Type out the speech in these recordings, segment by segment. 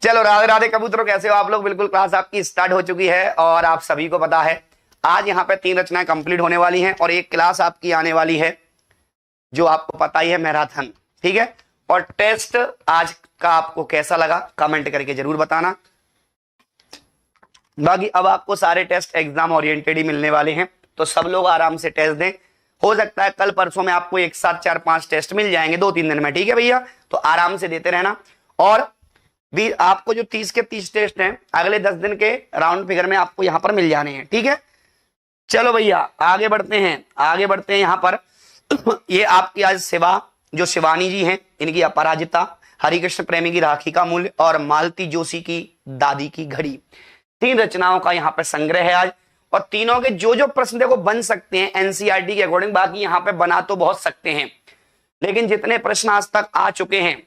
चलो राधे राधे कबूतरों, कैसे हो आप लोग। बिल्कुल क्लास आपकी स्टार्ट हो चुकी है और आप सभी को पता है आज यहाँ पे 3 रचनाएं कंप्लीट होने वाली हैं और एक क्लास आपकी आने वाली है जो आपको पता ही है, मैराथन। ठीक है, और टेस्ट आज का आपको कैसा लगा कमेंट करके जरूर बताना। बाकी अब आपको सारे टेस्ट एग्जाम ओरिएंटेड ही मिलने वाले हैं, तो सब लोग आराम से टेस्ट दें। हो सकता है कल परसों में आपको एक साथ 4-5 टेस्ट मिल जाएंगे 2-3 दिन में। ठीक है भैया, तो आराम से देते रहना। और भी आपको जो 30 के 30 टेस्ट हैं अगले 10 दिन के राउंड फिगर में आपको यहां पर मिल जाने हैं। ठीक है, चलो भैया आगे बढ़ते हैं, आगे बढ़ते हैं। यहां पर ये आपकी आज शिवा जो शिवानी जी हैं, इनकी अपराजिता, हरिकृष्ण प्रेमी की राखी का मूल्य और मालती जोशी की दादी की घड़ी, 3 रचनाओं का यहाँ पे संग्रह है आज। और तीनों के जो जो प्रश्न देखो बन सकते हैं एनसीईआरटी के अकॉर्डिंग, बाकी यहाँ पे बना तो बहुत सकते हैं, लेकिन जितने प्रश्न आज तक आ चुके हैं।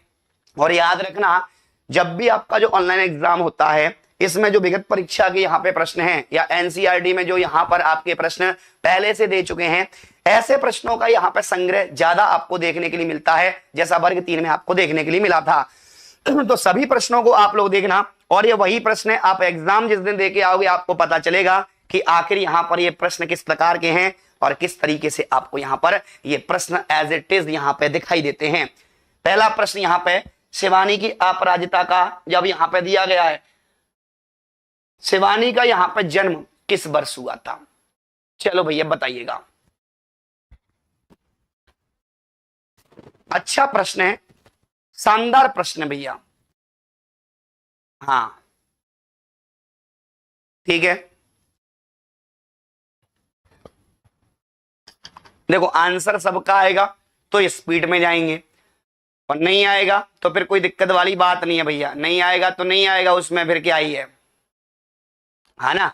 और याद रखना, जब भी आपका जो ऑनलाइन एग्जाम होता है इसमें जो विगत परीक्षा के यहाँ पे प्रश्न हैं या एनसीईआरटी में जो यहाँ पर आपके प्रश्न पहले से दे चुके हैं, ऐसे प्रश्नों का यहाँ पे संग्रह ज्यादा आपको देखने के लिए मिलता है, जैसा वर्ग 3 में आपको देखने के लिए मिला था। तो सभी प्रश्नों को आप लोग देखना, और ये वही प्रश्न है, आप एग्जाम जिस दिन देके आओगे आपको पता चलेगा कि आखिर यहाँ पर ये प्रश्न किस प्रकार के हैं और किस तरीके से आपको यहाँ पर ये प्रश्न एज इट इज यहाँ पे दिखाई देते हैं। पहला प्रश्न यहाँ पे शिवानी की अपराजिता का जब यहाँ पे दिया गया है, शिवानी का यहाँ पे जन्म किस वर्ष हुआ था? चलो भैया बताइएगा। अच्छा प्रश्न है, शानदार प्रश्न भैया। हाँ ठीक है, देखो आंसर सबका आएगा तो स्पीड में जाएंगे, और नहीं आएगा तो फिर कोई दिक्कत वाली बात नहीं है भैया। नहीं आएगा तो नहीं आएगा, उसमें फिर क्या ही है ना।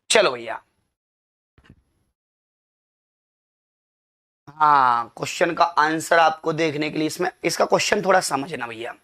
चलो भैया, हाँ क्वेश्चन का आंसर आपको देखने के लिए इसमें इसका क्वेश्चन थोड़ा समझना भैया।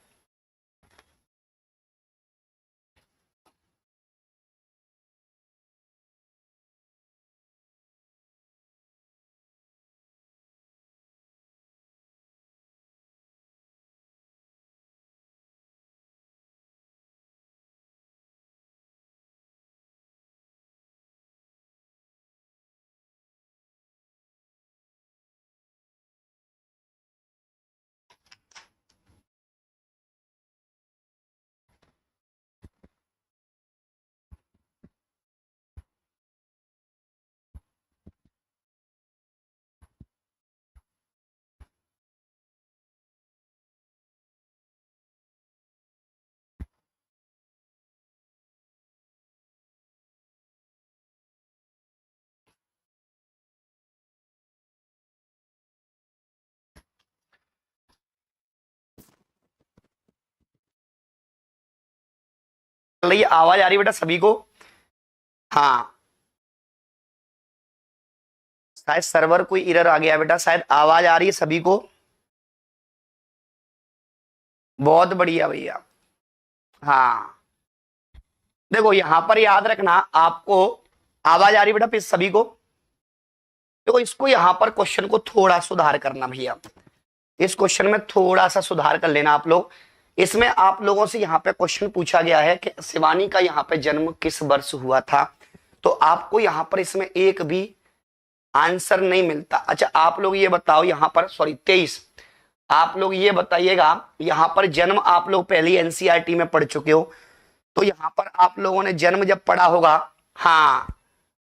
चल रही है, आवाज आ रही है बेटा सभी को? हाँ शायद सर्वर कोई एरर आ गया बेटा, शायद आवाज आ रही है सभी को? बहुत बढ़िया भैया। हाँ देखो यहां पर याद रखना आपको, आवाज आ रही बेटा फिर सभी को? देखो इसको यहां पर क्वेश्चन को थोड़ा सुधार करना भैया, इस क्वेश्चन में थोड़ा सा सुधार कर लेना आप लोग। इसमें आप लोगों से यहाँ पे क्वेश्चन पूछा गया है कि शिवानी का यहाँ पे जन्म किस वर्ष हुआ था, तो आपको यहाँ पर इसमें एक भी आंसर नहीं मिलता। अच्छा आप लोग ये बताओ यहाँ पर, सॉरी 23, आप लोग ये बताइएगा यहाँ पर जन्म आप लोग पहले एनसीईआरटी में पढ़ चुके हो, तो यहाँ पर आप लोगों ने जन्म जब पढ़ा होगा, हाँ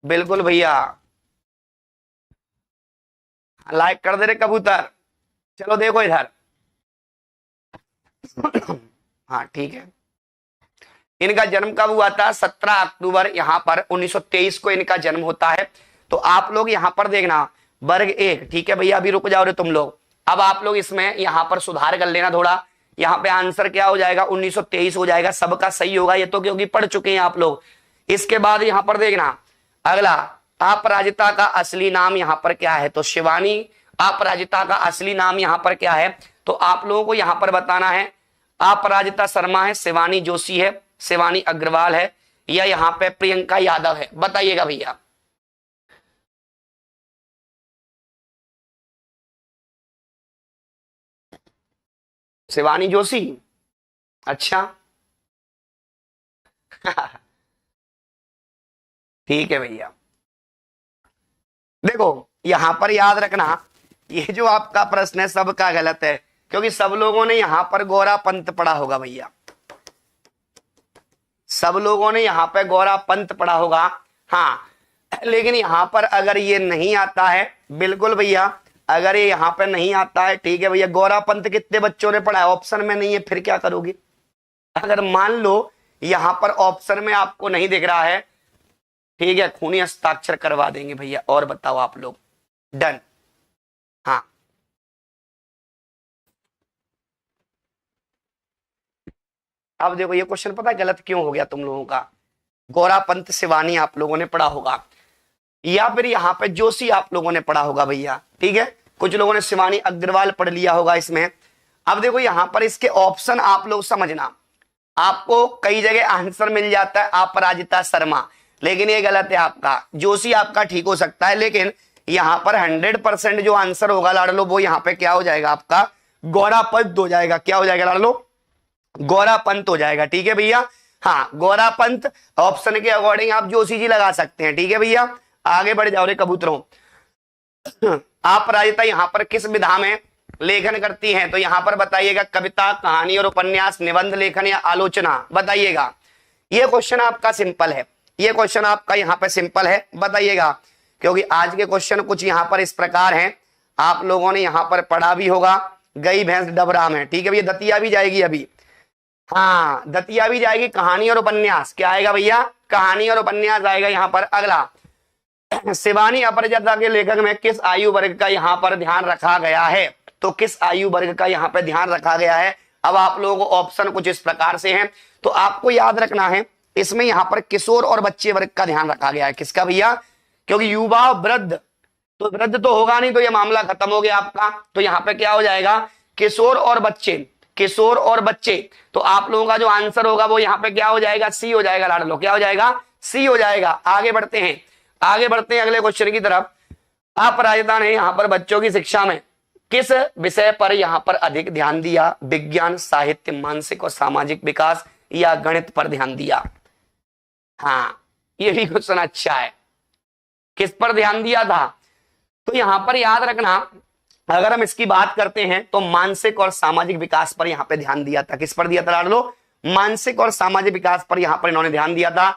बिल्कुल भैया, लाइक कर दे रहे कबूतर। चलो देखो इधर हाँ ठीक है, इनका जन्म कब हुआ था? 17 अक्टूबर यहाँ पर 1923 को इनका जन्म होता है। तो आप लोग यहाँ पर देखना वर्ग 1, ठीक है भैया, अभी रुक जाओ रे तुम लोग। अब आप लोग इसमें यहाँ पर सुधार कर लेना थोड़ा, यहाँ पे आंसर क्या हो जाएगा? 1923 हो जाएगा, सबका सही होगा ये तो, क्योंकि पढ़ चुके हैं आप लोग। इसके बाद यहाँ पर देखना अगला, अपराजिता का असली नाम यहाँ पर क्या है? तो शिवानी अपराजिता का असली नाम यहाँ पर क्या है? तो आप लोगों को यहाँ पर बताना है अपराजिता शर्मा है, शिवानी जोशी है, शिवानी अग्रवाल है, या यहाँ पे प्रियंका यादव है, बताइएगा भैया। शिवानी जोशी, अच्छा ठीक है भैया। देखो यहां पर याद रखना ये जो आपका प्रश्न है सबका गलत है, क्योंकि सब लोगों ने यहां पर गौरा पंत पढ़ा होगा भैया, सब लोगों ने यहां पर गौरा पंत पढ़ा होगा। हाँ लेकिन यहां पर अगर ये नहीं आता है, बिल्कुल भैया अगर ये यहां पर नहीं आता है, ठीक है भैया, गौरा पंत कितने बच्चों ने पढ़ा है? ऑप्शन में नहीं है, फिर क्या करोगे? अगर मान लो यहां पर ऑप्शन में आपको नहीं दिख रहा है, ठीक है, खूनी हस्ताक्षर करवा देंगे भैया। और बताओ आप लोग, डन? हाँ अब देखो ये क्वेश्चन पता है गलत क्यों हो गया तुम लोगों का? गौरा पंत शिवानी आप लोगों ने पढ़ा होगा, या फिर यहाँ पे जोशी आप लोगों ने पढ़ा होगा भैया, ठीक है, कुछ लोगों ने शिवानी अग्रवाल पढ़ लिया होगा इसमें। अब देखो यहाँ पर इसके ऑप्शन आप लोग समझना, आपको कई जगह आंसर मिल जाता है अपराजिता शर्मा, लेकिन ये गलत है आपका। जोशी आपका ठीक हो सकता है, लेकिन यहाँ पर 100% जो आंसर होगा लाडलो वो यहाँ पे क्या हो जाएगा आपका? गौरा पंत हो जाएगा। क्या हो जाएगा लाडलो? गौरा पंत हो जाएगा, ठीक है भैया। हाँ गौरा पंत ऑप्शन के अकॉर्डिंग आप जोशी जी लगा सकते हैं, ठीक है भैया। आगे बढ़ जाओ रे कबूतरों। अपराजिता यहाँ पर किस विधा में लेखन करती हैं? तो यहाँ पर बताइएगा कविता, कहानी और उपन्यास, निबंध लेखन या आलोचना, बताइएगा। ये क्वेश्चन आपका सिंपल है, ये क्वेश्चन आपका यहाँ पे सिंपल है, बताइएगा, क्योंकि आज के क्वेश्चन कुछ यहाँ पर इस प्रकार हैं, आप लोगों ने यहाँ पर पढ़ा भी होगा। गई भैंस डबरा में, ठीक है भैया, दतिया भी जाएगी अभी, हाँ दतिया भी जाएगी। कहानी और उपन्यास क्या आएगा भैया? कहानी और उपन्यास आएगा यहाँ पर। अगला, शिवानी अपराजिता के लेखक में किस आयु वर्ग का यहाँ पर ध्यान रखा गया है? तो किस आयु वर्ग का यहाँ पे ध्यान रखा गया है? अब आप लोगों को ऑप्शन कुछ इस प्रकार से हैं, तो आपको याद रखना है इसमें यहाँ पर किशोर और बच्चे वर्ग का ध्यान रखा गया है। किसका भैया? क्योंकि युवा वृद्ध, तो वृद्ध तो होगा नहीं, तो ये मामला खत्म हो गया आपका। तो यहाँ पे क्या हो जाएगा? किशोर और बच्चे, किशोर और बच्चे। तो आप लोगों का जो आंसर होगा वो यहाँ पे क्या हो जाएगा? सी हो जाएगा लाडलो। क्या हो जाएगा? सी हो जाएगा। आगे बढ़ते हैं, आगे बढ़ते हैं अगले क्वेश्चन की तरफ। अपराजिता ने यहाँ पर बच्चों की शिक्षा में किस विषय पर यहाँ पर अधिक ध्यान दिया? विज्ञान, साहित्य, मानसिक और सामाजिक विकास या गणित पर ध्यान दिया? हाँ ये भी क्वेश्चन अच्छा है, किस पर ध्यान दिया था? तो यहां पर याद रखना, अगर हम इसकी बात करते हैं तो मानसिक और सामाजिक विकास पर यहां पे ध्यान दिया था। किस पर दिया था लाडलो? मानसिक और सामाजिक विकास पर यहां पर इन्होंने ध्यान दिया था।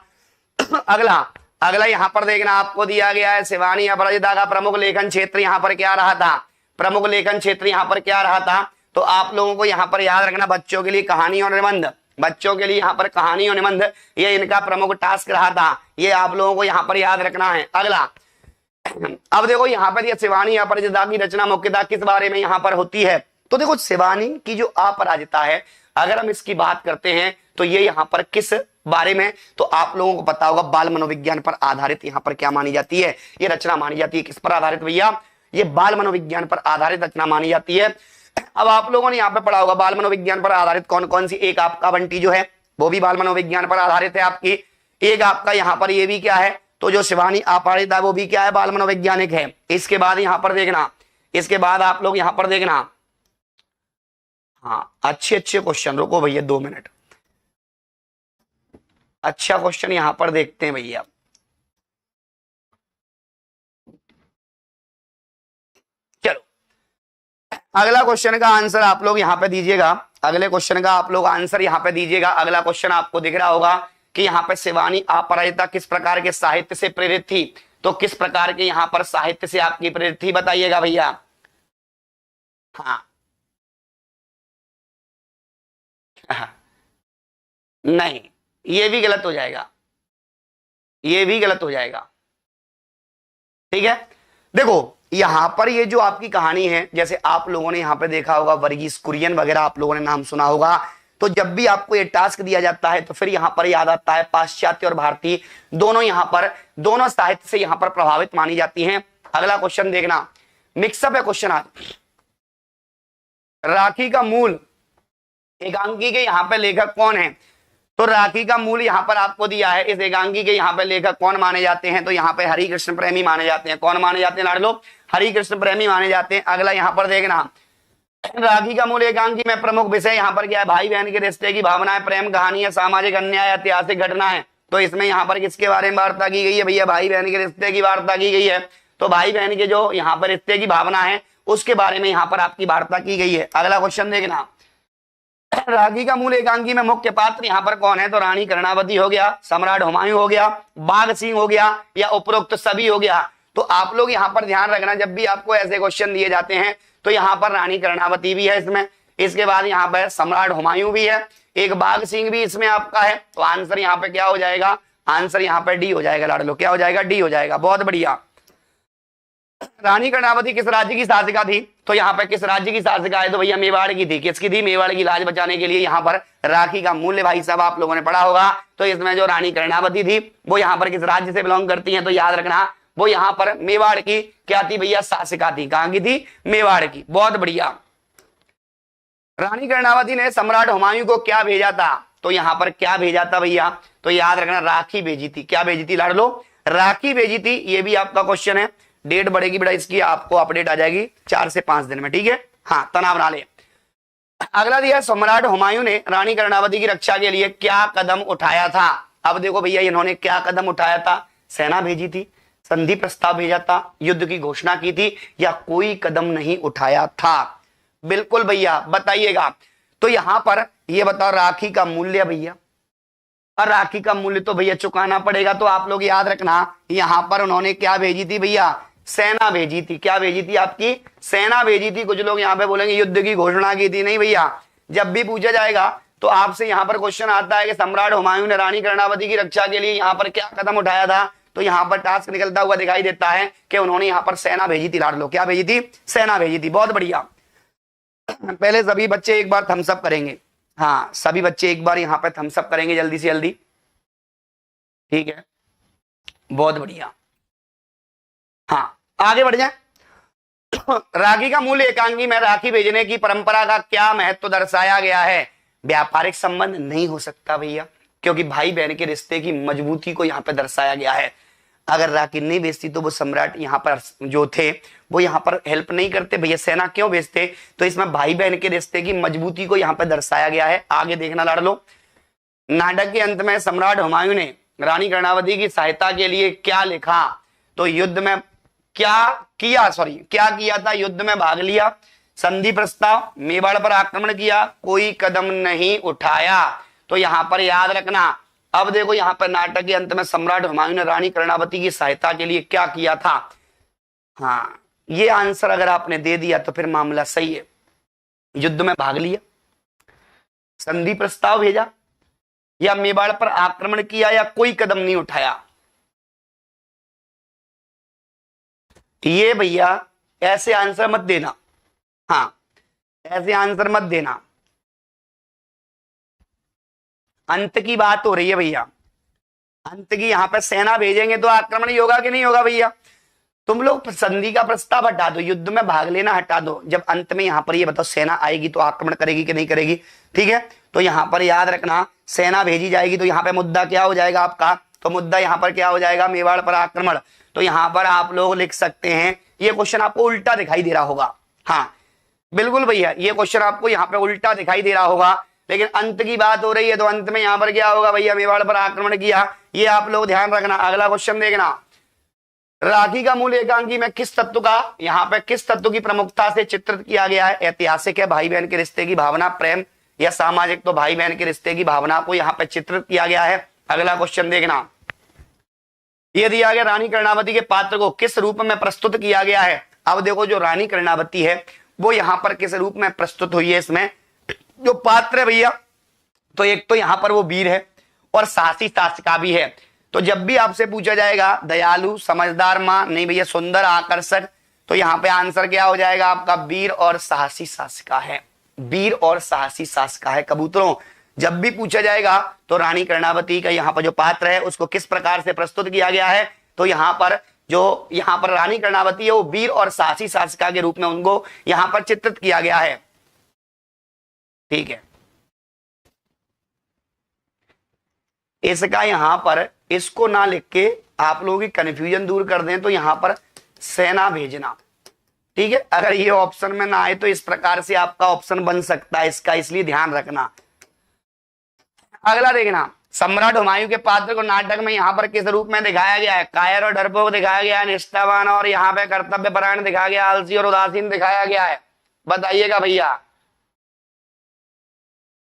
अगला, अगला यहां पर देखना आपको दिया गया है, शिवानी अपराजिता का प्रमुख लेखन क्षेत्र यहां पर क्या रहा था? प्रमुख लेखन क्षेत्र यहां पर क्या रहा था? तो आप लोगों को यहां पर याद रखना, बच्चों के लिए कहानी और निबंध, बच्चों के लिए यहाँ पर कहानी और निबंध, ये इनका प्रमुख टास्क रहा था, ये आप लोगों को यहाँ पर याद रखना है। अगला, अब देखो यहाँ पर ये शिवानी अपराजिता की रचना मुख्यतः किस बारे में यहाँ पर होती है? तो देखो शिवानी की जो अपराजिता है, अगर हम इसकी बात करते हैं तो ये यहाँ पर किस बारे में, तो आप लोगों को पता होगा बाल मनोविज्ञान पर आधारित यहाँ पर क्या मानी जाती है, ये रचना मानी जाती है। किस पर आधारित भैया, ये बाल मनोविज्ञान पर आधारित रचना मानी जाती है। अब आप लोगों ने यहाँ पे पढ़ा होगा बाल मनोविज्ञान पर आधारित कौन कौन सी, एक आपका बंटी जो है वो भी बाल मनोविज्ञान पर आधारित है आपकी, एक आपका यहाँ पर ये भी क्या है, तो जो शिवानी आपारित है वो भी क्या है, बाल मनोवैज्ञानिक है। इसके बाद यहाँ पर देखना, इसके बाद आप लोग यहाँ पर देखना, हाँ अच्छे क्वेश्चन, रुको भैया 2 मिनट, अच्छा क्वेश्चन यहां पर देखते हैं भैया। चलो अगला क्वेश्चन का आंसर आप लोग यहां पे दीजिएगा, अगले क्वेश्चन का आप लोग आंसर यहां पे दीजिएगा। अगला क्वेश्चन आपको दिख रहा होगा कि यहाँ पे शिवानी अपराजिता किस प्रकार के साहित्य से प्रेरित थी, तो किस प्रकार के यहाँ पर साहित्य से आपकी प्रेरित थी बताइएगा भैया। हाँ नहीं, ये भी गलत हो जाएगा, ये भी गलत हो जाएगा, ठीक है। देखो यहां पर ये जो आपकी कहानी है, जैसे आप लोगों ने यहां पे देखा होगा वर्गीस कुरियन वगैरह आप लोगों ने नाम सुना होगा, तो जब भी आपको ये टास्क दिया जाता है तो फिर यहां पर याद आता है पाश्चात्य और भारतीय दोनों, यहां पर दोनों साहित्य से यहां पर प्रभावित मानी जाती हैं। अगला क्वेश्चन देखना, मिक्सअप है क्वेश्चन आज। राखी का मूल एकांकी के यहाँ पे लेखक कौन है, तो राखी का मूल यहाँ पर आपको दिया है, इस एकांकी के यहाँ पे लेखक कौन माने जाते हैं, तो यहाँ पे हरि कृष्ण प्रेमी माने जाते हैं। कौन माने जाते हैं लाडलो, हरि कृष्ण प्रेमी माने जाते हैं। अगला यहाँ पर देखना, राखी का मूल एकांकी में प्रमुख विषय यहाँ पर क्या है, भाई बहन के रिश्ते की भावनाएं, प्रेम कहानी है, सामाजिक अन्याय, ऐतिहासिक घटना है। तो इसमें यहाँ पर किसके बारे में वार्ता की गई है भैया, भाई बहन के रिश्ते की वार्ता की गई है। तो भाई बहन के जो यहाँ पर रिश्ते की भावना है उसके बारे में यहाँ पर आपकी वार्ता की गई है। अगला क्वेश्चन देखना, राखी का मूल एकांकी में मुख्य पात्र यहाँ पर कौन है, तो रानी कर्णावती हो गया, सम्राट हुमायूं हो गया, बाघ सिंह हो गया, या उपरोक्त सभी हो गया। तो आप लोग यहाँ पर ध्यान रखना, जब भी आपको ऐसे क्वेश्चन दिए जाते हैं तो यहाँ पर रानी कर्णावती भी है इसमें, इसके बाद यहाँ पर सम्राट हुमायूं भी है, एक बाघ सिंह भी इसमें आपका है। तो आंसर यहाँ पे क्या हो जाएगा, आंसर यहाँ पर डी हो जाएगा लाडलो, क्या हो जाएगा, डी हो जाएगा। बहुत बढ़िया। रानी कर्णावती किस राज्य की शासिका थी, तो यहाँ पर किस राज्य की शासिका है, तो भैया मेवाड़ की थी। किसकी थी, मेवाड़ की लाज बचाने के लिए यहाँ पर राखी का मूल्य भाई साहब आप लोगों ने पढ़ा होगा। तो इसमें जो रानी कर्णावती थी वो यहाँ पर किस राज्य से बिलोंग करती हैं, तो याद रखना वो यहाँ पर मेवाड़ की क्या थी भैया, शासिका थी। कहां की थी, मेवाड़ की। बहुत बढ़िया। रानी कर्णावती ने सम्राट हुमायूं को क्या भेजा था, तो यहाँ पर क्या भेजा था भैया, तो याद रखना राखी भेजी थी। क्या भेजी थी लाडलो, राखी भेजी थी। ये भी आपका क्वेश्चन है, डेट बढ़ेगी बेटा इसकी, आपको अपडेट आ जाएगी 4 से 5 दिन में, ठीक है। हाँ तनाव ना ले। अगला दिया, सम्राट हुमायूं ने रानी कर्णावती की रक्षा के लिए क्या कदम उठाया था। अब देखो भैया इन्होंने क्या कदम उठाया था, सेना भेजी थी, संधि प्रस्ताव भेजा था, युद्ध की घोषणा की थी, या कोई कदम नहीं उठाया था। बिल्कुल भैया बताइएगा। तो यहां पर ये बताओ राखी का मूल्य भैया, और राखी का मूल्य तो भैया चुकाना पड़ेगा। तो आप लोग याद रखना यहां पर उन्होंने क्या भेजी थी भैया, सेना भेजी थी। क्या भेजी थी, आपकी सेना भेजी थी। कुछ लोग यहाँ पे बोलेंगे युद्ध की घोषणा की थी, नहीं भैया। जब भी पूछा जाएगा तो आपसे यहाँ पर क्वेश्चन आता है कि सम्राट हुमायूं ने रानी कर्णावती की रक्षा के लिए यहाँ पर क्या कदम उठाया था, तो यहाँ पर टास्क निकलता हुआ दिखाई देता है कि उन्होंने यहाँ पर सेना भेजी थी। लाडलो क्या भेजी थी, सेना भेजी थी। बहुत बढ़िया। पहले सभी बच्चे एक बार थम्स अप करेंगे, हाँ सभी बच्चे एक बार यहाँ पे थम्स अप करेंगे जल्दी से जल्दी, ठीक है। बहुत बढ़िया। हाँ आगे बढ़ जाए। राखी का मूल एकांकी में राखी भेजने की परंपरा का क्या महत्व दर्शाया गया है। व्यापारिक संबंध नहीं हो सकता भैया, क्योंकि भाई बहन के रिश्ते की मजबूती को यहाँ पे दर्शाया गया है। अगर राखी नहीं भेजती तो वो सम्राट यहाँ पर जो थे वो यहाँ पर हेल्प नहीं करते भैया, सेना क्यों भेजते। तो इसमें भाई बहन के रिश्ते की मजबूती को यहाँ पे दर्शाया गया है। आगे देखना लाडलो, नाटक के अंत में सम्राट हुमायूं ने रानी कर्णावती की सहायता के लिए क्या लिखा, तो युद्ध में क्या किया था, युद्ध में भाग लिया, संधि प्रस्ताव, मेवाड़ पर आक्रमण किया, कोई कदम नहीं उठाया। तो यहां पर याद रखना। अब देखो यहां पर नाटक के अंत में सम्राट हुमायूं ने रानी कर्णावती की सहायता के लिए क्या किया था। हाँ ये आंसर अगर आपने दे दिया तो फिर मामला सही है। युद्ध में भाग लिया, संधि प्रस्ताव भेजा, या मेवाड़ पर आक्रमण किया, या कोई कदम नहीं उठाया। ये भैया ऐसे आंसर मत देना, हाँ ऐसे आंसर मत देना। अंत की बात हो रही है भैया, अंत की। यहाँ पे सेना भेजेंगे तो आक्रमण ही होगा कि नहीं होगा भैया। तुम लोग संधि का प्रस्ताव हटा दो, युद्ध में भाग लेना हटा दो, जब अंत में यहाँ पर ये बताओ सेना आएगी तो आक्रमण करेगी कि नहीं करेगी। ठीक है, तो यहाँ पर याद रखना सेना भेजी जाएगी तो यहाँ पे मुद्दा क्या हो जाएगा आपका, तो मुद्दा यहाँ पर क्या हो जाएगा, मेवाड़ पर आक्रमण। तो यहाँ पर आप लोग लिख सकते हैं, ये क्वेश्चन आपको उल्टा दिखाई दे रहा होगा। हाँ बिल्कुल भैया, ये क्वेश्चन आपको यहाँ पे उल्टा दिखाई दे रहा होगा, लेकिन अंत की बात हो रही है तो अंत में यहाँ पर क्या होगा भैया, मेवाड़ पर आक्रमण किया, ये आप लोग ध्यान रखना। अगला क्वेश्चन देखना, राखी का मूल एकांकी में किस तत्व का, यहाँ पे किस तत्व की प्रमुखता से चित्रित किया गया है। ऐतिहासिक है, भाई बहन के रिश्ते की भावना, प्रेम या सामाजिक, तो भाई बहन के रिश्ते की भावना को यहाँ पे चित्रित किया गया है। अगला क्वेश्चन देखना, ये दिया गया रानी कर्णावती के पात्र को किस रूप में प्रस्तुत किया गया है। अब देखो जो रानी कर्णावती है वो यहाँ पर किस रूप में प्रस्तुत हुई है, इसमें जो पात्र है भैया, तो एक तो यहाँ पर वो वीर है और साहसी शासिका भी है। तो जब भी आपसे पूछा जाएगा दयालु, समझदार मां, नहीं भैया सुंदर, आकर्षक, तो यहाँ पे आंसर क्या हो जाएगा आपका, वीर और साहसी शासिका है, वीर और साहसी शासिका है कबूतरों। जब भी पूछा जाएगा तो रानी कर्णावती का यहाँ पर जो पात्र है उसको किस प्रकार से प्रस्तुत किया गया है, तो यहाँ पर रानी कर्णावती है वो वीर और साहसी शासिका के रूप में उनको यहाँ पर चित्रित किया गया है। ठीक है, इसका यहां पर इसको ना लिख के आप लोगों की कंफ्यूजन दूर कर दें तो यहां पर सेना भेजना। ठीक है, अगर ये ऑप्शन में ना आए तो इस प्रकार से आपका ऑप्शन बन सकता है इसका, इसलिए ध्यान रखना। अगला देखना, सम्राट हुमायूं के पात्र को नाटक में यहां पर किस रूप में दिखाया गया है। कायर और डरपोक दिखाया गया है, निष्ठावान और यहाँ पे कर्तव्य परायण दिखाया गया, आलसी और उदासीन दिखाया गया है, बताइएगा भैया।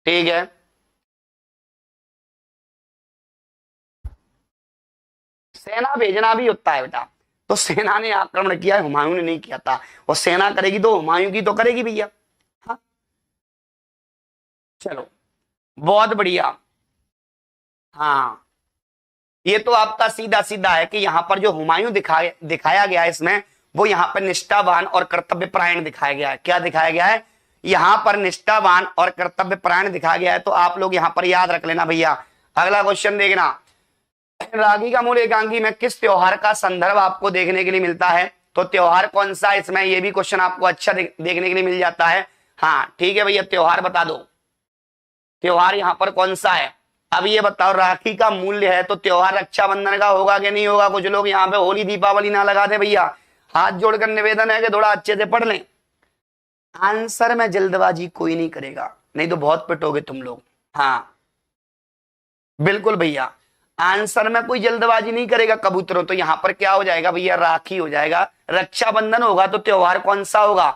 ठीक है, सेना भेजना भी होता है बेटा, तो सेना ने आक्रमण किया, हुमायूं ने नहीं किया था, और सेना करेगी तो हुमायूं की तो करेगी भैया। हाँ चलो बहुत बढ़िया। हाँ ये तो आपका सीधा सीधा है कि यहाँ पर जो हुमायूं दिखाया गया है इसमें, वो यहाँ पर निष्ठावान और कर्तव्य परायण दिखाया गया है। क्या दिखाया गया है, यहाँ पर निष्ठावान और कर्तव्य परायण दिखाया गया है, तो आप लोग यहाँ पर याद रख लेना भैया। अगला क्वेश्चन देखना, राखी का मूल एकांकी में किस त्योहार का संदर्भ आपको देखने के लिए मिलता है, तो त्योहार कौन सा है इसमें, ये भी क्वेश्चन आपको अच्छा देखने के लिए मिल जाता है। हाँ ठीक है भैया, त्योहार बता दो, त्योहार यहाँ पर कौन सा है। अब ये बताओ राखी का मूल्य है तो त्योहार रक्षाबंधन का होगा कि नहीं होगा। कुछ लोग यहाँ पे होली दीपावली ना लगा दे भैया, हाथ जोड़कर निवेदन है कि थोड़ा अच्छे से पढ़ लें। आंसर में जल्दबाजी कोई नहीं करेगा, नहीं तो बहुत पिटोगे तुम लोग। हाँ बिल्कुल भैया, आंसर में कोई जल्दबाजी नहीं करेगा कबूतरों। तो यहाँ पर क्या हो जाएगा भैया, राखी हो जाएगा। रक्षाबंधन होगा तो त्योहार कौन सा होगा,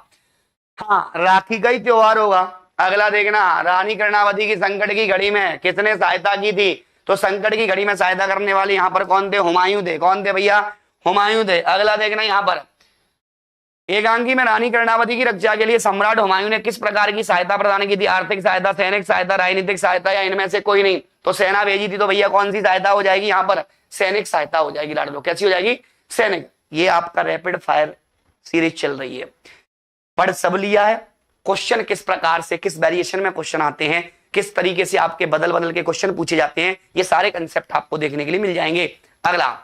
हाँ राखी का ही त्योहार होगा। अगला देखना, रानी कर्णावती की संकट की घड़ी में किसने सहायता की थी, तो संकट की घड़ी में सहायता करने वाले यहाँ पर कौन थे, हुमायूं थे। कौन थे भैया, हुमायूं थे। अगला देखना, यहाँ पर एकांकी में रानी कर्णावती की रक्षा के लिए सम्राट हुमायूं ने किस प्रकार की सहायता प्रदान की थी। आर्थिक सहायता, सैनिक सहायता, राजनीतिक सहायता, या इनमें से कोई नहीं। तो सेना भेजी थी, तो भैया कौन सी सहायता हो जाएगी, यहाँ पर सैनिक सहायता हो जाएगी। लाडलो कैसी हो जाएगी, सैनिक। ये आपका रैपिड फायर सीरीज चल रही है, पढ़ सब लिया है। क्वेश्चन किस प्रकार से, किस वेरिएशन में क्वेश्चन आते हैं, किस तरीके से आपके बदल बदल के क्वेश्चन पूछे जाते हैं, ये सारे कंसेप्ट आपको देखने के लिए मिल जाएंगे। अगला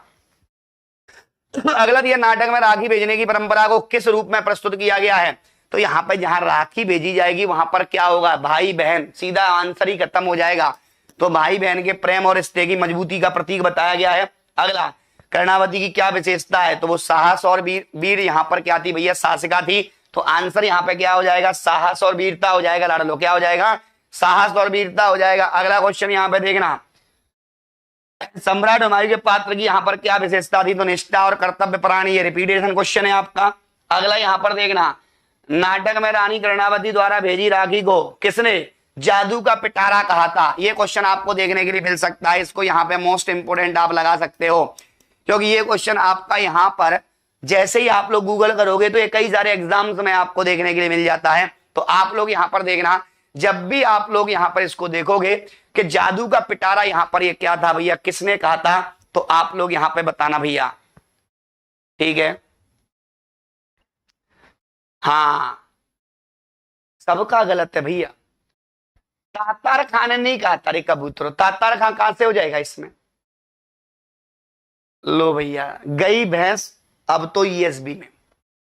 दिया, नाटक में राखी भेजने की परंपरा को किस रूप में प्रस्तुत किया गया है। तो यहाँ पर जहां राखी भेजी जाएगी वहां पर क्या होगा, भाई बहन, सीधा आंसर ही खत्म हो जाएगा। तो भाई बहन के प्रेम और रिश्ते की मजबूती का प्रतीक बताया गया है। अगला, कर्णावती की क्या विशेषता है, तो वो साहस और वीर यहाँ पर क्या थी भैया, शासिका थी। तो आंसर यहाँ पे क्या हो जाएगा, साहस और वीरता हो जाएगा। लाडलो क्या हो जाएगा, साहस और वीरता हो जाएगा। अगला क्वेश्चन यहाँ पे देखना, सम्राट हुमायूं के पात्र की यहाँ पर क्या विशेषता थी, तो निष्ठा और कर्तव्य परायण। ये रिपीटेशन क्वेश्चन है आपका। अगला यहाँ पर देखना, नाटक में रानी कर्णावती द्वारा भेजी राखी को किसने जादू का पिटारा कहा था। ये क्वेश्चन आपको देखने के लिए मिल सकता है। इसको यहाँ पे मोस्ट इंपोर्टेंट आप लगा सकते हो, क्योंकि ये क्वेश्चन आपका यहाँ पर जैसे ही आप लोग गूगल करोगे तो ये कई सारे एग्जाम्स में आपको देखने के लिए मिल जाता है। तो आप लोग यहाँ पर देखना, जब भी आप लोग यहाँ पर इसको देखोगे कि जादू का पिटारा यहाँ पर ये क्या था भैया, किसने कहा था, तो आप लोग यहाँ पे बताना भैया। ठीक है, हाँ सबका गलत है भैया, तातार खां ने नहीं कहा था रे कबूतरों, तातार खां कहां से हो जाएगा इसमें? लो भैया, गई भैंस अब तो ईएसबी में।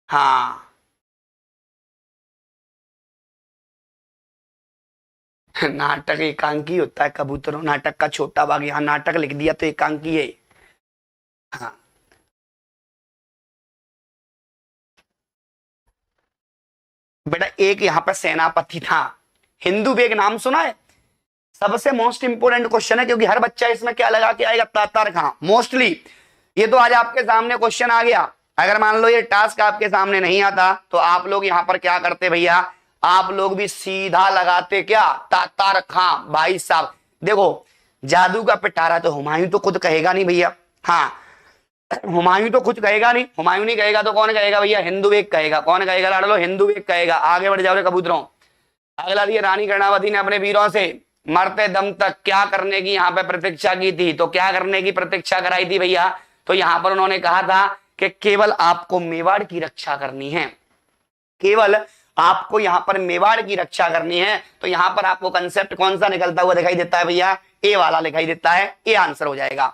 हाँ नाटक एकांकी होता है कबूतरों, नाटक का छोटा भाग, यहाँ नाटक लिख दिया तो एकांकी है। हाँ बेटा एक यहाँ पे सेनापति था, हिंदू बेग नाम सुना है? सबसे मोस्ट इंपोर्टेंट क्वेश्चन है, क्योंकि हर बच्चा इसमें क्या लगा के आएगा, तातार खां मोस्टली। ये तो आज आपके सामने क्वेश्चन आ गया। अगर मान लो ये टास्क आपके सामने नहीं आता तो आप लोग यहाँ पर क्या करते भैया, आप लोग भी सीधा लगाते क्या, तातार खां। भाई साहब देखो, जादू का पिटारा तो हुमायूं तो खुद कहेगा नहीं भैया। हाँ हुमायूं तो खुद कहेगा नहीं, हुमायूं नहीं कहेगा तो कौन कहेगा भैया, हिंदू बेग कहेगा। कौन कहेगा लाडलो, हिंदू बेग कहेगा। आगे बढ़ जाओ रे कबूतरों। अगला दिया, रानी कर्णावती ने अपने वीरों से मरते दम तक क्या करने की यहाँ पे प्रतीक्षा की थी। तो क्या करने की प्रतीक्षा कराई थी भैया, तो यहाँ पर उन्होंने कहा था कि केवल आपको मेवाड़ की रक्षा करनी है, केवल आपको यहाँ पर मेवाड़ की रक्षा करनी है। तो यहाँ पर आपको कंसेप्ट कौन सा निकलता हुआ दिखाई देता है भैया, ए वाला दिखाई देता है, ए आंसर हो जाएगा।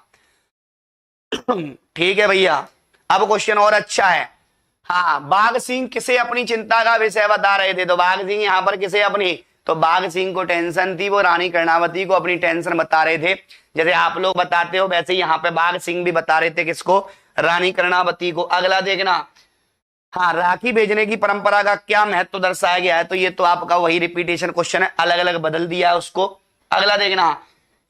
ठीक है भैया, अब क्वेश्चन और अच्छा है। हाँ बाघ सिंह किसे अपनी चिंता का विषय बता रहे थे, तो बाघ सिंह यहाँ पर किसे अपनी, तो बाघ सिंह को टेंशन थी, वो रानी कर्णावती को अपनी टेंशन बता रहे थे। जैसे आप लोग बताते हो वैसे यहाँ पे बाघ सिंह भी बता रहे थे, किसको, रानी कर्णावती को। अगला देखना, हाँ राखी भेजने की परंपरा का क्या महत्व दर्शाया गया है, तो ये तो आपका वही रिपीटेशन क्वेश्चन है, अलग अलग बदल दिया है उसको। अगला देखना,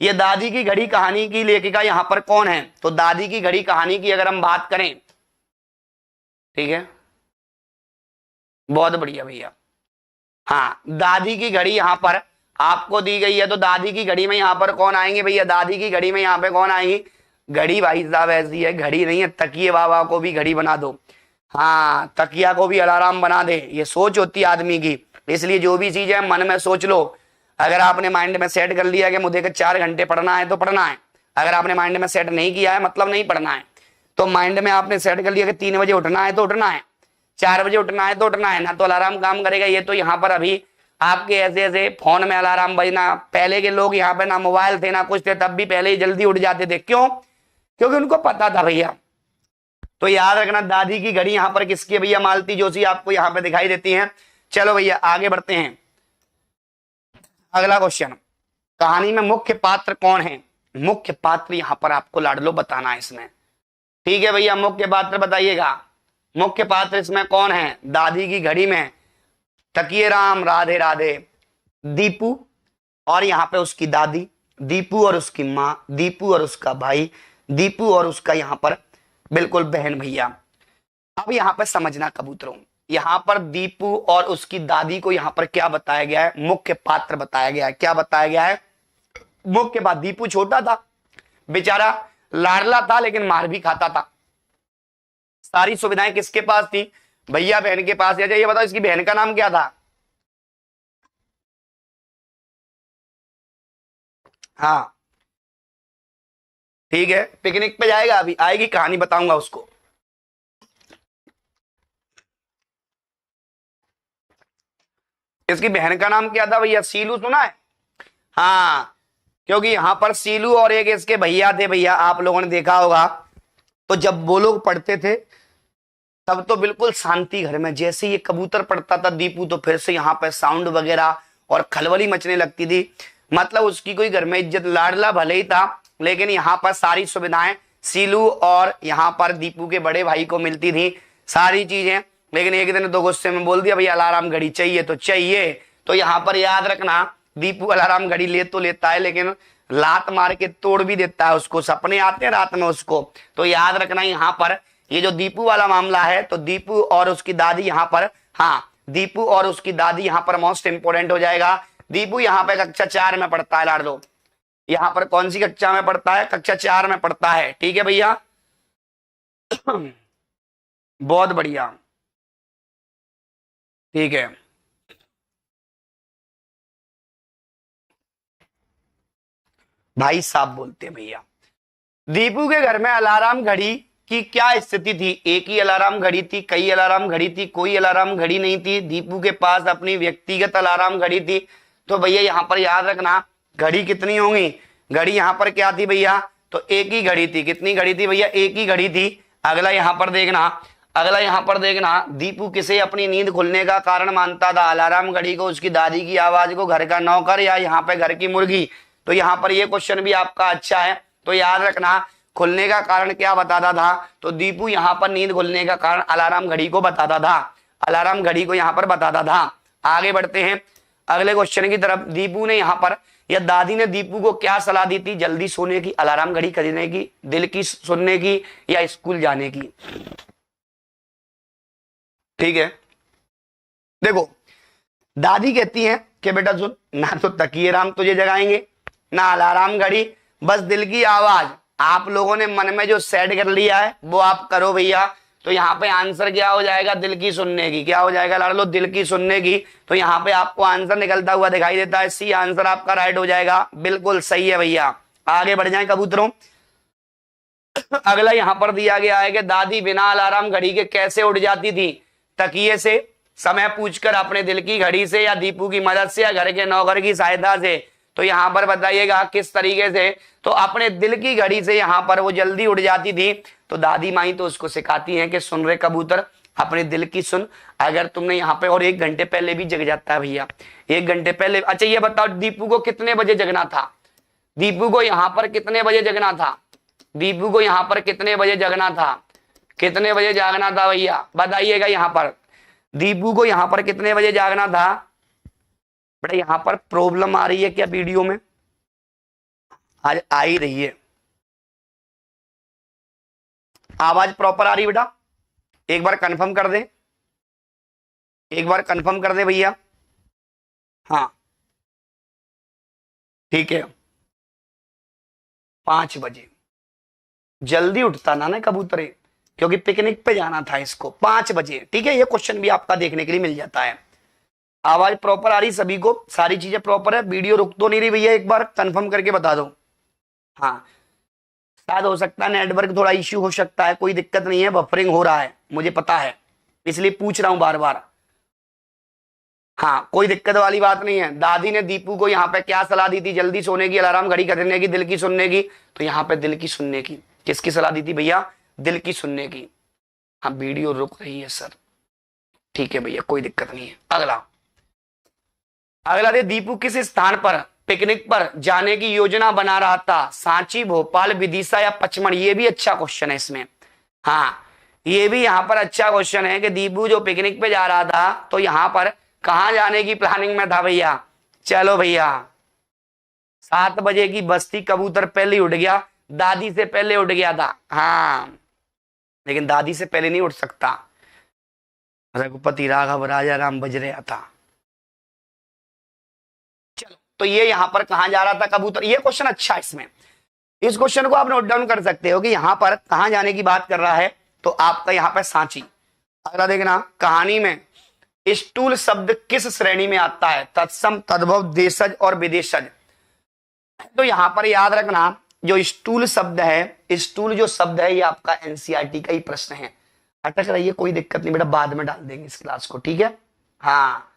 ये दादी की घड़ी कहानी की लेखिका यहाँ पर कौन है, तो दादी की घड़ी कहानी की अगर हम बात करें, ठीक है बहुत बढ़िया भैया। हाँ दादी की घड़ी यहाँ पर आपको दी गई है, तो दादी की घड़ी में यहाँ पर कौन आएंगे भैया, दादी की घड़ी में यहाँ पे कौन आएंगी, घड़ी भाई साहब ऐसी है, घड़ी नहीं है, तकिए बाबा को भी घड़ी बना दो। हाँ तकिया को भी अलार्म बना दे, ये सोच होती है आदमी की। इसलिए जो भी चीज है मन में सोच लो। अगर आपने माइंड में सेट कर लिया कि मुझे 4 घंटे पढ़ना है तो पढ़ना है, अगर आपने माइंड में सेट नहीं किया है मतलब नहीं पढ़ना है। तो माइंड में आपने सेट कर लिया कि 3 बजे उठना है तो उठना है, 4 बजे उठना है तो उठना है ना, तो अलार्म काम करेगा। ये तो यहाँ पर अभी आपके ऐसे ऐसे फोन में अलार्म बजना, पहले के लोग यहाँ पे ना मोबाइल थे ना कुछ थे, तब भी पहले ही जल्दी उठ जाते थे। क्यों, क्योंकि उनको पता था भैया। तो याद रखना दादी की घड़ी यहाँ पर किसकी है भैया, मालती जोशी आपको यहाँ पे दिखाई देती है। चलो भैया आगे बढ़ते हैं। अगला क्वेश्चन, कहानी में मुख्य पात्र कौन है, मुख्य पात्र यहाँ पर आपको लाडलो बताना है इसमें। ठीक है भैया मुख्य पात्र बताइएगा, मुख्य पात्र इसमें कौन है, दादी की घड़ी में तकिए राम, राधे राधे, दीपू और यहाँ पे उसकी दादी, दीपू और उसकी माँ, दीपू और उसका भाई, दीपू और उसका यहाँ पर बिल्कुल बहन भैया। अब यहाँ पर समझना कबूतरों, यहाँ पर दीपू और उसकी दादी को यहाँ पर क्या बताया गया है, मुख्य पात्र बताया गया है। क्या बताया गया है, मुख्य पात्र। दीपू छोटा था बेचारा, लाडला था लेकिन मार भी खाता था। सारी सुविधाएं किसके पास थी, भैया बहन के पास। ये बताओ इसकी बहन का नाम क्या था, हाँ ठीक है पिकनिक पे जाएगा, अभी आएगी कहानी बताऊंगा उसको। इसकी बहन का नाम क्या था भैया, सीलू, सुना है? हाँ क्योंकि यहां पर सीलू और एक इसके भैया थे भैया, आप लोगों ने देखा होगा। तो जब वो लोग पढ़ते थे तब तो बिल्कुल शांति घर में, जैसे ये कबूतर पढ़ता था दीपू तो फिर से यहाँ पे साउंड वगैरह और खलबली मचने लगती थी। मतलब उसकी कोई घर में इज्जत, लाडला भले ही था लेकिन यहाँ पर सारी सुविधाएं सीलू और यहाँ पर दीपू के बड़े भाई को मिलती थी, सारी चीजें। लेकिन एक दिन तो गुस्से में बोल दिया भैया अलार्म घड़ी चाहिए तो चाहिए। तो यहाँ पर याद रखना दीपू अलार्म घड़ी ले तो लेता है लेकिन लात मार के तोड़ भी देता है उसको, सपने आते हैं रात में उसको। तो याद रखना यहाँ पर ये जो दीपू वाला मामला है, तो दीपू और उसकी दादी यहाँ पर, हाँ दीपू और उसकी दादी यहाँ पर मोस्ट इंपोर्टेंट हो जाएगा। दीपू यहाँ पे कक्षा 4 में पढ़ता है लाडलो, यहाँ पर कौन सी कक्षा में पढ़ता है, कक्षा 4 में पढ़ता है। ठीक है भैया बहुत बढ़िया, ठीक है। भाई साहब बोलते हैं भैया, दीपू के घर में अलार्म घड़ी की क्या स्थिति थी, एक ही अलार्म घड़ी थी, कई अलार्म घड़ी थी, कोई अलार्म घड़ी नहीं थी। दीपू के पास अपनी व्यक्तिगत अलार्म घड़ी थी। तो भैया यहाँ पर याद रखना घड़ी कितनी होंगी, घड़ी यहाँ पर क्या थी भैया, तो एक ही घड़ी थी। कितनी घड़ी थी भैया, एक ही घड़ी थी। अगला यहाँ पर देखना, अगला यहाँ पर देखना, दीपू किसे अपनी नींद खुलने का कारण मानता था, अलार्म घड़ी को, उसकी दादी की आवाज को, घर का नौकर, या यहाँ पे घर की मुर्गी। तो यहाँ पर ये क्वेश्चन भी आपका अच्छा है। तो याद रखना खुलने का कारण क्या बताता था, तो दीपू यहाँ पर नींद खुलने का कारण अलार्म घड़ी को बताता था, अलार्म घड़ी को यहाँ पर बताता था। आगे बढ़ते हैं अगले क्वेश्चन की तरफ। दीपू ने यहाँ पर, या दादी ने दीपू को क्या सलाह दी थी, जल्दी सोने की, अलार्म घड़ी खरीदने की, दिल की सुनने की, या स्कूल जाने की। ठीक है, देखो दादी कहती है कि बेटा सुन, ना तो तकिए राम तुझे जगाएंगे, ना अलार्म घड़ी, बस दिल की आवाज। आप लोगों ने मन में जो सेट कर लिया है वो आप करो भैया। तो यहाँ पे आंसर क्या हो जाएगा, दिल की सुनने की। क्या हो जाएगा लाडलो, दिल की सुनने की। तो यहाँ पे आपको आंसर निकलता हुआ दिखाई देता है, सी आंसर आपका राइट हो जाएगा। बिल्कुल सही है भैया। आगे बढ़ जाए कबूतरों। अगला यहाँ पर दिया गया है कि दादी बिना अलार्म घड़ी के कैसे उठ जाती थी, तकिए से, समय पूछकर, अपने दिल की घड़ी से, या दीपू की मदद से, या घर के नौकर की सहायता से। तो यहाँ पर बताइएगा किस तरीके से, तो अपने दिल की घड़ी से यहाँ पर वो जल्दी उठ जाती थी। तो दादी माई तो उसको सिखाती हैं कि सुन रे कबूतर, अपने दिल की सुन। अगर तुमने यहाँ पे, और 1 घंटे पहले भी जग जाता है भैया, 1 घंटे पहले। अच्छा ये बताओ दीपू को कितने बजे जगना था, दीपू को यहाँ पर कितने बजे जगना था, दीपू को यहाँ पर कितने बजे जगना था, कितने बजे जागना था भैया बताइएगा। यहाँ पर दीपू को यहाँ पर कितने बजे जागना था बेटा। यहाँ पर प्रॉब्लम आ रही है क्या वीडियो में, आज आ ही रही है, आवाज प्रॉपर आ रही बेटा, एक बार कंफर्म कर दे, एक बार कंफर्म कर दे भैया। हाँ ठीक है, 5 बजे जल्दी उठता ना कबूतरे, क्योंकि पिकनिक पे जाना था इसको 5 बजे। ठीक है, ये क्वेश्चन भी आपका देखने के लिए मिल जाता है। आवाज प्रॉपर आ रही सभी को, सारी चीजें प्रॉपर है, वीडियो रुक तो नहीं रही भैया, एक बार कंफर्म करके बता दो। हाँ शायद हो सकता है नेटवर्क थोड़ा इश्यू हो सकता है, कोई दिक्कत नहीं है, बफरिंग हो रहा है मुझे पता है, इसलिए पूछ रहा हूं बार बार। हाँ कोई दिक्कत वाली बात नहीं है। दादी ने दीपू को यहाँ पे क्या सलाह दी थी, जल्दी सोने की, अलार्म घड़ी खरीदने की, दिल की सुनने की। तो यहाँ पे दिल की सुनने की, किसकी सलाह दी थी भैया, दिल की सुनने की। हाँ वीडियो रुक रही है सर, ठीक है भैया कोई दिक्कत नहीं है। अगला अगला दे, दीपू किस स्थान पर पिकनिक पर जाने की योजना बना रहा था, सांची, भोपाल, विदिशा, या पचमढ़ी। ये भी अच्छा क्वेश्चन है इसमें। हाँ ये भी यहाँ पर अच्छा क्वेश्चन है कि दीपू जो पिकनिक पे जा रहा था तो यहाँ पर कहाँ जाने की प्लानिंग में था भैया। चलो भैया 7 बजे की बस्ती, कबूतर पहले ही उठ गया, दादी से पहले उठ गया था। हाँ लेकिन दादी से पहले नहीं उठ सकता, रघुपति राघव राजा राम बज रहा था। चलो तो ये यहाँ पर कहाँ जा रहा था कबूतर, ये क्वेश्चन अच्छा है इसमें, इस क्वेश्चन को आप नोट डाउन कर सकते हो कि यहाँ पर कहाँ जाने की बात कर रहा है, तो आपका यहाँ पर सांची। अगला देखना, कहानी में स्टूल शब्द किस श्रेणी में आता है, तत्सम, तद्भव, देशज और विदेशज। तो यहाँ पर याद रखना जो स्टूल शब्द है, स्टूल जो शब्द है ये आपका एनसीईआरटी का ही प्रश्न है। अटक रही है कोई दिक्कत नहीं बेटा, बाद में डाल देंगे इस क्लास को, ठीक है। हाँ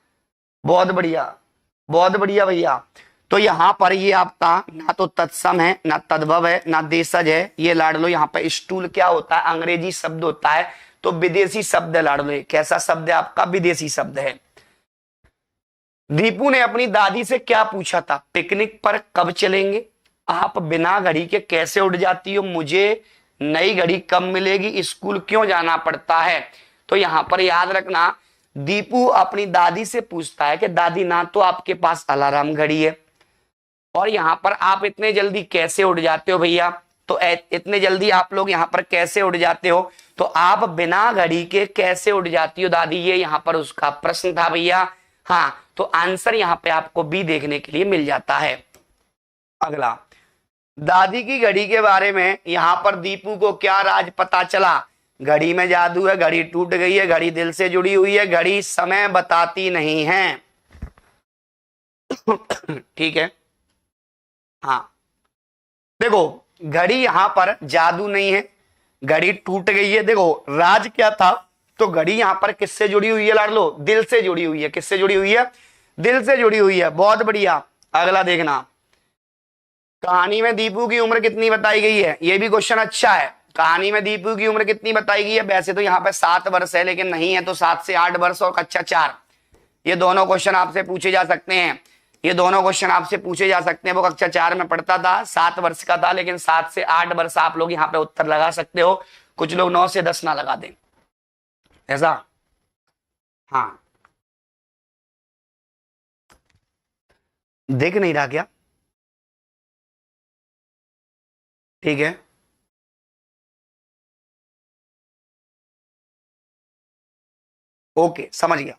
बहुत बढ़िया भैया। तो यहाँ पर ये आपका ना तो तत्सम है, ना तद्भव है, ना देशज है। ये लाडलो यहाँ पे स्टूल क्या होता है, अंग्रेजी शब्द होता है, तो विदेशी शब्द है लाडलो। कैसा शब्द है आपका, विदेशी शब्द है। दीपू ने अपनी दादी से क्या पूछा था, पिकनिक पर कब चलेंगे, आप बिना घड़ी के कैसे उठ जाती हो, मुझे नई घड़ी कब मिलेगी, स्कूल क्यों जाना पड़ता है। तो यहाँ पर याद रखना दीपू अपनी दादी से पूछता है कि दादी ना तो आपके पास अलार्म घड़ी है, और यहाँ पर आप इतने जल्दी कैसे उठ जाते हो भैया। तो इतने जल्दी आप लोग यहाँ पर कैसे उठ जाते हो, तो आप बिना घड़ी के कैसे उठ जाती हो दादी, ये यहाँ पर उसका प्रश्न था भैया। हाँ तो आंसर यहाँ पे आपको बी देखने के लिए मिल जाता है। अगला, दादी की घड़ी के बारे में यहाँ पर दीपू को क्या राज पता चला, घड़ी में जादू है, घड़ी टूट गई है, घड़ी दिल से जुड़ी हुई है, घड़ी समय बताती नहीं है। ठीक है। हाँ देखो घड़ी यहाँ पर जादू नहीं है, घड़ी टूट गई है। देखो राज क्या था, तो घड़ी यहाँ पर किससे जुड़ी हुई है लाडलो, दिल से जुड़ी हुई है। किससे जुड़ी हुई है, दिल से जुड़ी हुई है, बहुत बढ़िया। अगला देखना, कहानी में दीपू की उम्र कितनी बताई गई है? ये भी क्वेश्चन अच्छा है। कहानी में दीपू की उम्र कितनी बताई गई है? वैसे तो यहाँ पे 7 वर्ष है, लेकिन नहीं है तो 7 से 8 वर्ष और कक्षा 4। ये दोनों क्वेश्चन आपसे पूछे जा सकते हैं, ये दोनों क्वेश्चन आपसे पूछे जा सकते हैं। वो कक्षा 4 में पढ़ता था, 7 वर्ष का था, लेकिन 7 से 8 वर्ष आप लोग यहाँ पे उत्तर लगा सकते हो। कुछ लोग 9 से 10 ना लगा दें, ऐसा। हाँ, देख नहीं रहा क्या? ठीक है, ओके, समझ गया।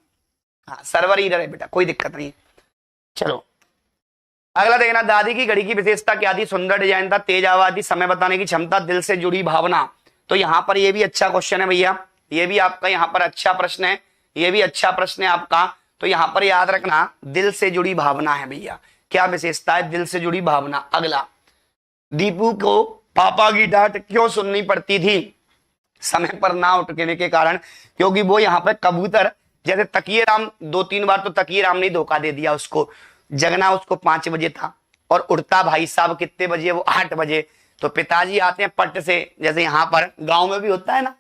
हाँ, सर्वर इधर है बेटा, कोई दिक्कत नहीं। चलो अगला देखना, दादी की घड़ी की विशेषता क्या थी? सुंदर डिजाइन था, तेज आवाज थी, समय बताने की क्षमता, दिल से जुड़ी भावना। तो यहां पर ये भी अच्छा क्वेश्चन है भैया, ये भी आपका यहाँ पर अच्छा प्रश्न है, ये भी अच्छा प्रश्न है आपका। तो यहां पर याद रखना, दिल से जुड़ी भावना है भैया। क्या विशेषता है? दिल से जुड़ी भावना। अगला, दीपू को पापा की डांट क्यों सुननी पड़ती थी? समय पर ना उठने के कारण, क्योंकि वो यहाँ पे कबूतर, जैसे तकिए राम 2-3 बार तो तकिए राम ने धोखा दे दिया उसको। जगना उसको 5 बजे था और उठता भाई साहब कितने बजे? वो 8 बजे। तो पिताजी आते हैं पट से, जैसे यहाँ पर गांव में भी होता है ना,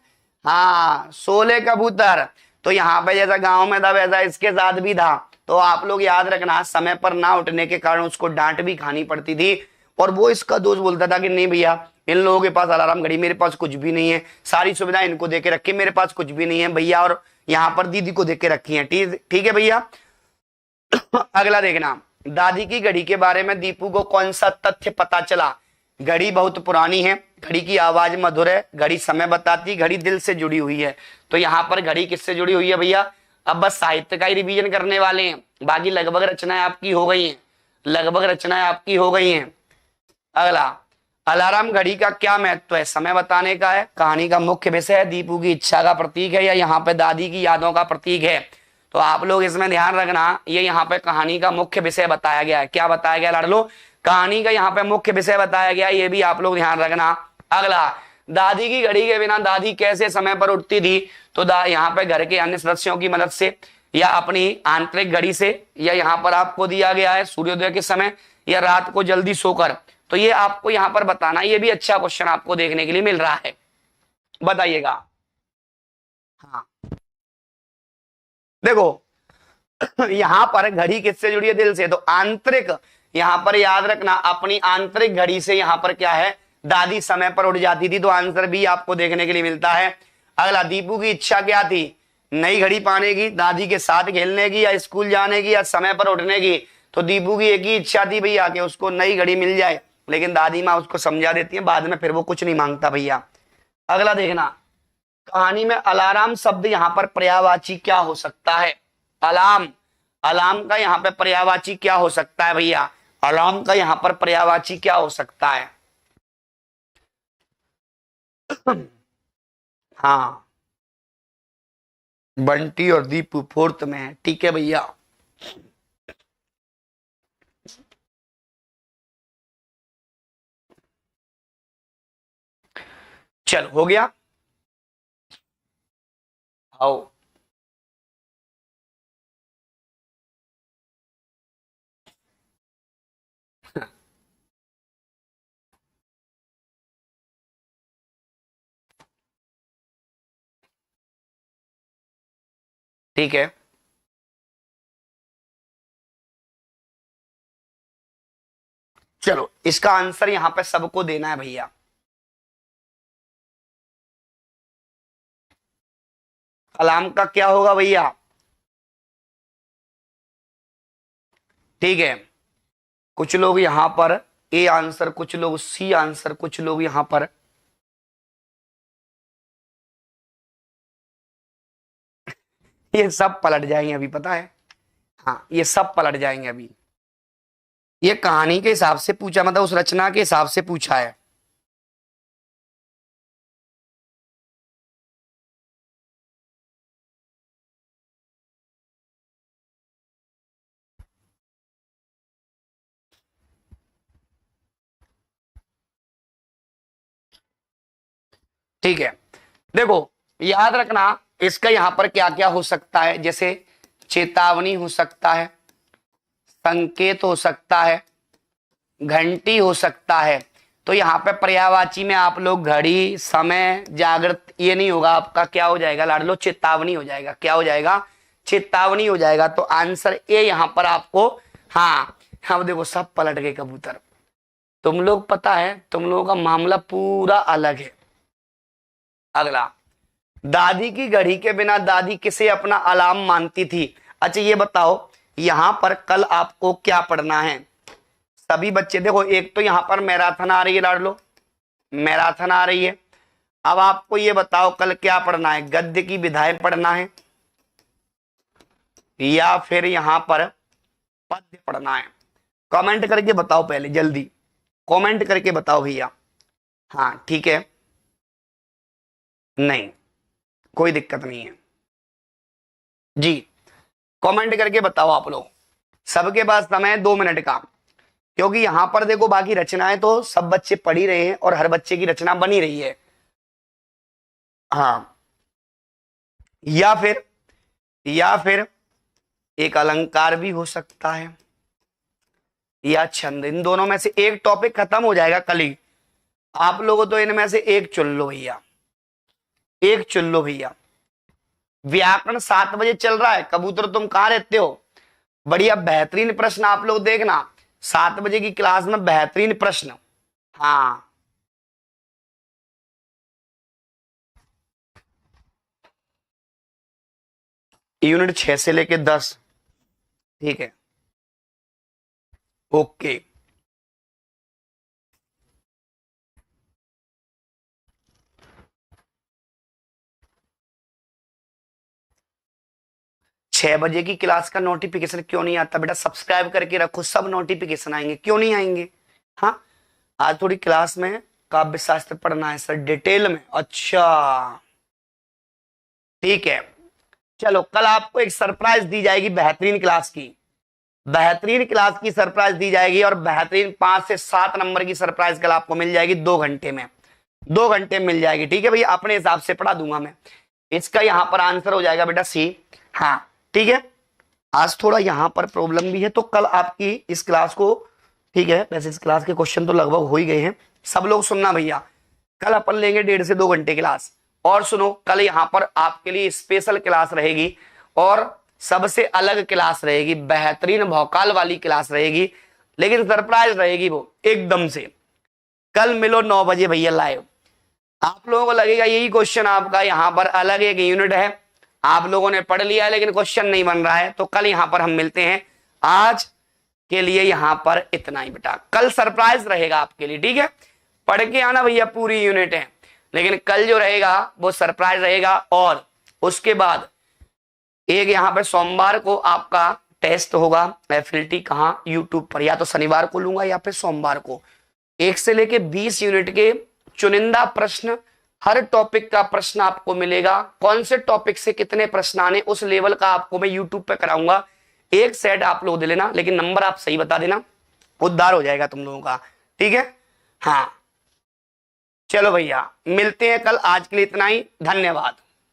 हाँ, 16 कबूतर। तो यहाँ पे जैसा गांव में था वैसा इसके साथ भी था। तो आप लोग याद रखना, समय पर ना उठने के कारण उसको डांट भी खानी पड़ती थी। और वो इसका दोस्त बोलता था कि नहीं भैया, इन लोगों के पास अलार्म घड़ी, मेरे पास कुछ भी नहीं है, सारी सुविधाएं इनको देके रखी, मेरे पास कुछ भी नहीं है भैया, और यहाँ पर दीदी को देके रखी है। ठीक है भैया। अगला देखना, दादी की घड़ी के बारे में दीपू को कौन सा तथ्य पता चला? घड़ी बहुत पुरानी है, घड़ी की आवाज मधुर है, घड़ी समय बताती, घड़ी दिल से जुड़ी हुई है। तो यहाँ पर घड़ी किससे जुड़ी हुई है भैया? अब बस साहित्य का ही रिवीजन करने वाले हैं, बाकी लगभग रचनाएं आपकी हो गई हैं, लगभग रचनाएं आपकी हो गई हैं। अगला, अलार्म घड़ी का क्या महत्व है? समय बताने का है, कहानी का मुख्य विषय है, दीपू की इच्छा का प्रतीक है, या यहाँ पे दादी की यादों का प्रतीक है? तो आप लोग इसमें ध्यान रखना, ये यहाँ पे कहानी का मुख्य विषय बताया गया है। क्या बताया गया लाडलो? कहानी का यहाँ पे मुख्य विषय बताया गया, ये भी आप लोग ध्यान रखना। अगला, दादी की घड़ी के बिना दादी कैसे समय पर उठती थी? तो यहाँ पे घर के अन्य सदस्यों की मदद से, या अपनी आंतरिक घड़ी से, या यहाँ पर आपको दिया गया है सूर्योदय के समय, या रात को जल्दी सोकर। तो ये आपको यहाँ पर बताना, ये भी अच्छा क्वेश्चन आपको देखने के लिए मिल रहा है, बताइएगा। हाँ देखो, यहां पर घड़ी किससे जुड़ी है? दिल से। तो आंतरिक, यहां पर याद रखना, अपनी आंतरिक घड़ी से यहाँ पर क्या है? दादी समय पर उठ जाती थी। तो आंसर भी आपको देखने के लिए मिलता है। अगला, दीपू की इच्छा क्या थी? नई घड़ी पाने की, दादी के साथ खेलने की, या स्कूल जाने की, या समय पर उठने की? तो दीपू की एक ही इच्छा थी भैया कि उसको नई घड़ी मिल जाए, लेकिन दादी माँ उसको समझा देती है बाद में, फिर वो कुछ नहीं मांगता भैया। अगला देखना, कहानी में अलार्म शब्द यहाँ पर पर्यायवाची क्या हो सकता है? अलार्म, अलार्म का यहाँ पे पर्यायवाची क्या हो सकता है भैया? अलार्म का यहाँ पर पर्यायवाची क्या हो सकता है? हाँ, बंटी और दीपू 4th में है। ठीक है भैया। चलो हो गया। आओ, ठीक है। चलो इसका आंसर यहां पे सबको देना है भैया। अलार्म का क्या होगा भैया? ठीक है, कुछ लोग यहां पर ए आंसर, कुछ लोग सी आंसर, कुछ लोग यहां पर ये सब पलट जाएंगे अभी, पता है। हाँ, ये सब पलट जाएंगे अभी। ये कहानी के हिसाब से पूछा, मतलब उस रचना के हिसाब से पूछा है। ठीक है, देखो याद रखना, इसका यहां पर क्या क्या हो सकता है? जैसे चेतावनी हो सकता है, संकेत हो सकता है, घंटी हो सकता है। तो यहाँ पे पर्यायवाची में आप लोग घड़ी, समय, जागृत, ये नहीं होगा आपका, क्या हो जाएगा लाडलो, चेतावनी हो जाएगा। क्या हो जाएगा, चेतावनी हो जाएगा। तो आंसर ए यहाँ पर आपको, हाँ अब देखो सब पलट गए कबूतर। तुम लोग पता है तुम लोगों का मामला पूरा अलग है। अगला, दादी की घड़ी के बिना दादी किसे अपना अलार्म मानती थी। अच्छा ये बताओ यहां पर कल आपको क्या पढ़ना है सभी बच्चे। देखो एक तो यहां पर मैराथन आ रही है लाडलो, मैराथन आ रही है। अब आपको ये बताओ कल क्या पढ़ना है, गद्य की विधाएं पढ़ना है या फिर यहां पर पद्य पढ़ना है। कमेंट करके बताओ, पहले जल्दी कमेंट करके बताओ भैया। हाँ ठीक है, नहीं कोई दिक्कत नहीं है जी, कमेंट करके बताओ आप लोग। सबके पास समय है 2 मिनट का, क्योंकि यहां पर देखो बाकी रचनाएं तो सब बच्चे पढ़ ही रहे हैं और हर बच्चे की रचना बनी रही है। हाँ या फिर एक अलंकार भी हो सकता है या छंद, इन दोनों में से एक टॉपिक खत्म हो जाएगा कल ही। आप लोगों तो इनमें से एक चुन लो भैया, एक चुन लो भैया। व्याकरण 7 बजे चल रहा है, कबूतर तुम कहां रहते हो, बढ़िया बेहतरीन प्रश्न आप लोग देखना 7 बजे की क्लास में, बेहतरीन प्रश्न। हाँ यूनिट 6 से लेके 10, ठीक है ओके। छह बजे की क्लास का नोटिफिकेशन क्यों नहीं आता बेटा, सब्सक्राइब करके रखो, सब नोटिफिकेशन आएंगे, क्यों नहीं आएंगे। हाँ आज थोड़ी क्लास में काव्य शास्त्र पढ़ना है सर डिटेल में, अच्छा ठीक है। चलो कल आपको एक सरप्राइज दी जाएगी, बेहतरीन क्लास की, बेहतरीन क्लास की सरप्राइज दी जाएगी और बेहतरीन 5 से 7 नंबर की सरप्राइज कल आपको मिल जाएगी 2 घंटे में, 2 घंटे मिल जाएगी। ठीक है भैया, अपने हिसाब से पढ़ा दूंगा मैं। इसका यहां पर आंसर हो जाएगा बेटा सी। हाँ ठीक है, आज थोड़ा यहां पर प्रॉब्लम भी है, तो कल आपकी इस क्लास को, ठीक है वैसे इस क्लास के क्वेश्चन तो लगभग हो ही गए हैं। सब लोग सुनना भैया, कल अपन लेंगे 1.5 से 2 घंटे क्लास। और सुनो कल यहां पर आपके लिए स्पेशल क्लास रहेगी और सबसे अलग क्लास रहेगी, बेहतरीन भौकाल वाली क्लास रहेगी, लेकिन सरप्राइज रहेगी वो एकदम से। कल मिलो 9 बजे भैया लाइव। आप लोगों को लगेगा यही क्वेश्चन आपका यहां पर अलग एक यूनिट है, आप लोगों ने पढ़ लिया है लेकिन क्वेश्चन नहीं बन रहा है, तो कल यहां पर हम मिलते हैं। आज के लिए यहां पर इतना ही बेटा, कल सरप्राइज रहेगा आपके लिए, ठीक है। पढ़ के आना भैया, पूरी यूनिट है, लेकिन कल जो रहेगा वो सरप्राइज रहेगा। और उसके बाद एक यहां पर सोमवार को आपका टेस्ट होगा एफएलटी, कहां, यूट्यूब पर, या तो शनिवार को लूंगा या फिर सोमवार को। 1 से लेके 20 यूनिट के चुनिंदा प्रश्न, हर टॉपिक का प्रश्न आपको मिलेगा, कौन से टॉपिक से कितने प्रश्न आने उस लेवल का आपको मैं यूट्यूब पे कराऊंगा। एक सेट आप लोग दे लेना, लेकिन नंबर आप सही बता देना, उद्धार हो जाएगा तुम लोगों का, ठीक है। हाँ चलो भैया मिलते हैं कल, आज के लिए इतना ही, धन्यवाद।